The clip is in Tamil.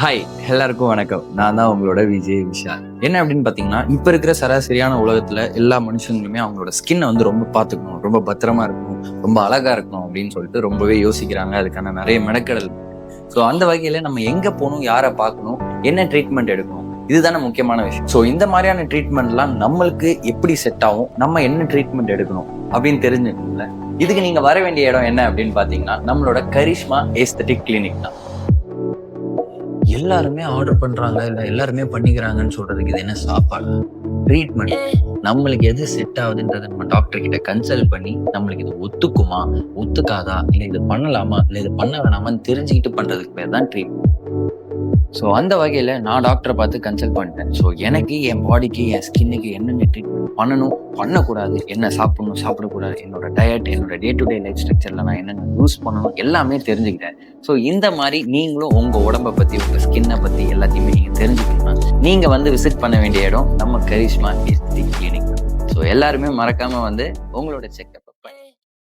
ஹாய், எல்லாருக்கும் வணக்கம். நான் தான் உங்களோட விஜய் விஷால். என்ன அப்படின்னு பார்த்தீங்கன்னா, இப்ப இருக்கிற சராசரியான உலகத்துல எல்லா மனுஷங்களுமே அவங்களோட ஸ்கின்னை வந்து ரொம்ப பார்த்துக்கணும், ரொம்ப பத்திரமா இருக்கணும், ரொம்ப அழகா இருக்கணும் அப்படின்னு சொல்லிட்டு ரொம்பவே யோசிக்கிறாங்க. அதுக்கான நிறைய மெனக்கெடல். ஸோ அந்த வகையில நம்ம எங்க போகணும், யாரை பார்க்கணும், என்ன ட்ரீட்மெண்ட் எடுக்கணும், இதுதானே முக்கியமான விஷயம். ஸோ இந்த மாதிரியான ட்ரீட்மெண்ட்லாம் நம்மளுக்கு எப்படி செட் ஆகும், நம்ம என்ன ட்ரீட்மெண்ட் எடுக்கணும் அப்படின்னு தெரிஞ்சுக்கணும்ல. இதுக்கு நீங்க வர வேண்டிய இடம் என்ன அப்படின்னு பார்த்தீங்கன்னா, நம்மளோட கரிஷ்மா ஏஸ்தெட்டிக் கிளினிக் தான். எல்லாருமே ஆர்டர் பண்றாங்க, இல்ல எல்லாருமே பண்ணிக்கிறாங்கன்னு சொல்றதுக்கு இது என்ன சாப்பாடு? ட்ரீட்மெண்ட். நம்மளுக்கு எது செட் ஆகுதுன்றத நம்ம டாக்டர் கிட்ட கன்சல்ட் பண்ணி, நம்மளுக்கு இது ஒத்துக்குமா, ஒத்துக்காதா, இல்ல இது பண்ணலாமா, இல்ல இது பண்ண வேணாமான்னு தெரிஞ்சுக்கிட்டு பண்றதுக்கு பேர் தான் ட்ரீட்மெண்ட். ஸோ அந்த வகையில நான் டாக்டரை பார்த்து கன்சல்ட் பண்ணிட்டேன். ஸோ எனக்கு என் பாடிக்கு, என் ஸ்கின்னுக்கு என்னென்ன ட்ரீட்மெண்ட் பண்ணணும், பண்ணக்கூடாது, என்ன சாப்பிடணும், சாப்பிடக்கூடாது, என்னோட டயட், என்னோட டே டு டே லைஃப் ஸ்ட்ரக்சர்ல நான் என்னென்ன யூஸ் பண்ணணும் எல்லாமே தெரிஞ்சுக்கிட்டேன். ஸோ இந்த மாதிரி நீங்களும் உங்க உடம்பை பத்தி, உங்க ஸ்கின்னை பத்தி எல்லாத்தையுமே நீங்க தெரிஞ்சுக்கணும்னா நீங்க வந்து விசிட் பண்ண வேண்டிய இடம் நம்ம கரிஷ்மா ஏஸ்தெட்டிக் கிளினிக். ஸோ எல்லாருமே மறக்காம வந்து உங்களோட செக்அப்